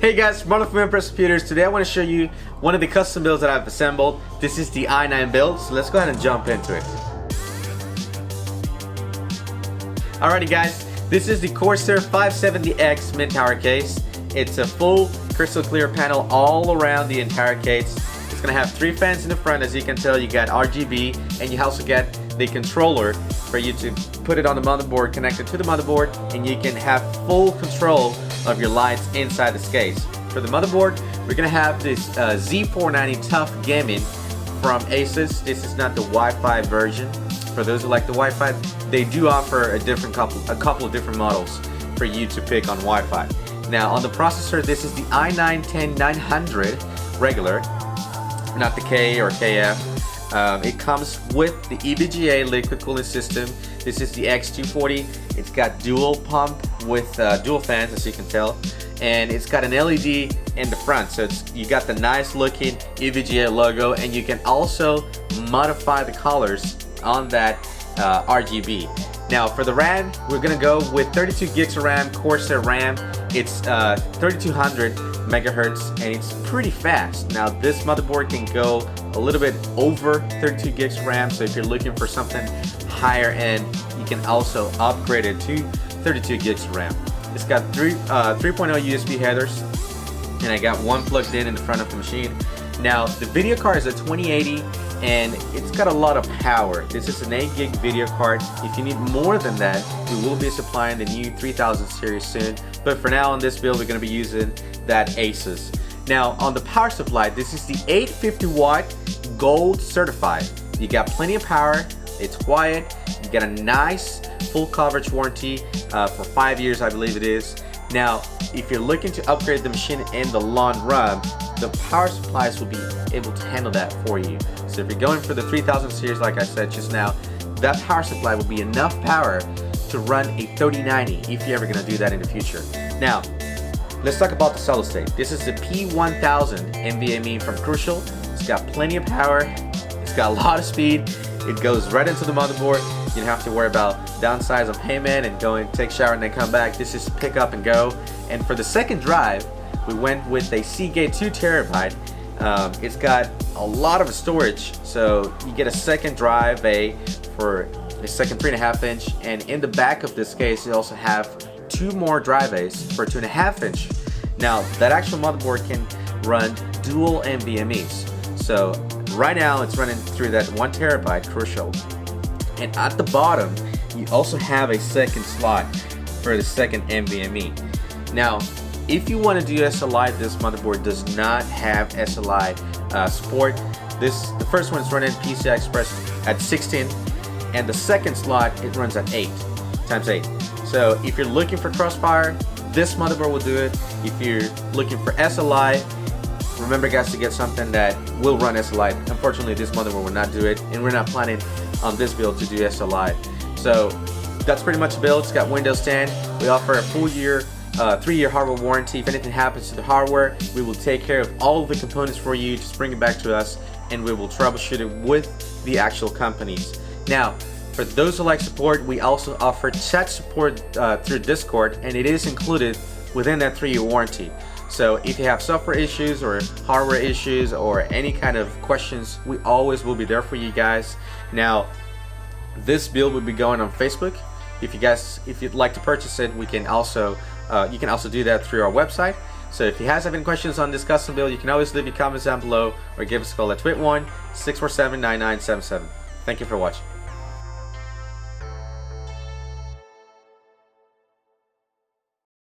Hey guys, Marlon from Empress Computers. Today I want to show you one of the custom builds that I've assembled. This is the i9 build, so let's go ahead and jump into it. Alrighty guys, this is the Corsair 570X mid-tower case. It's a full crystal clear panel all around the entire case. It's going to have 3 fans in the front. As you can tell, you got RGB, and you also get the controller for you to put it on the motherboard, connected to the motherboard, and you can have full control of your lights inside this case. For the motherboard, we're going to have this Z490 Tough Gaming from Asus. This is not the Wi-Fi version. For those who like the Wi-Fi, they do offer a couple of different models for you to pick on Wi-Fi. Now on the processor, this is the i9-10900 regular, not the K or KF. It comes with the EVGA liquid cooling system. This is the X240. It's got dual pump with dual fans, as you can tell, and it's got an LED in the front, so you got the nice looking EVGA logo, and you can also modify the colors on that RGB. Now for the RAM, we're gonna go with 32 gigs of RAM, Corsair RAM. It's 3200 megahertz, and it's pretty fast. Now this motherboard can go a little bit over 32 gigs of RAM, so if you're looking for something higher end, you can also upgrade it to 32 gigs of RAM. It's got 3.0 USB headers, and I got one plugged in the front of the machine. Now the video card is a 2080, and it's got a lot of power. This is an 8 gig video card. If you need more than that, we will be supplying the new 3000 series soon, but for now on this build we're going to be using that Asus. Now on the power supply, this is the 850 watt gold certified. You got plenty of power, it's quiet, you get a nice full coverage warranty for 5 years, I believe it is. Now if you're looking to upgrade the machine in the long run, the power supplies will be able to handle that for you. So if you're going for the 3000 series, like I said just now, that power supply will be enough power to run a 3090 if you're ever going to do that in the future. Now let's talk about the solid state. This is the P1000 NVMe from Crucial. It's got plenty of power, it's got a lot of speed, it goes right into the motherboard. You don't have to worry about downsize of payment and go and take a shower and then come back. This is pick up and go. And for the second drive, we went with a Seagate 2 terabyte. It's got a lot of storage, so you get a second drive bay for a second 3.5 inch, and in the back of this case you also have 2 more drive bays for 2.5 inch. Now that actual motherboard can run dual NVMe's. So right now it's running through that 1 terabyte Crucial, and at the bottom you also have a second slot for the second NVMe. Now if you want to do SLI, this motherboard does not have SLI support. The first one is running PCI Express at 16, and the second slot it runs at 8 times 8. So if you're looking for Crossfire, this motherboard will do it. If you're looking for SLI, remember guys to get something that will run SLI. Unfortunately this motherboard will not do it, and we're not planning on this build to do SLI. So that's pretty much the build. It's got Windows 10. We offer a full year 3-year hardware warranty. If anything happens to the hardware, we will take care of all of the components for you. Just bring it back to us and we will troubleshoot it with the actual companies. Now for those who like support, we also offer chat support through Discord, and it is included within that 3-year warranty. So if you have software issues or hardware issues or any kind of questions, we always will be there for you guys. Now this build will be going on Facebook. If you'd like to purchase it, we can also you can also do that through our website. So if you guys have any questions on this custom build, you can always leave your comments down below or give us a call at 281-647-9977. Thank you for watching.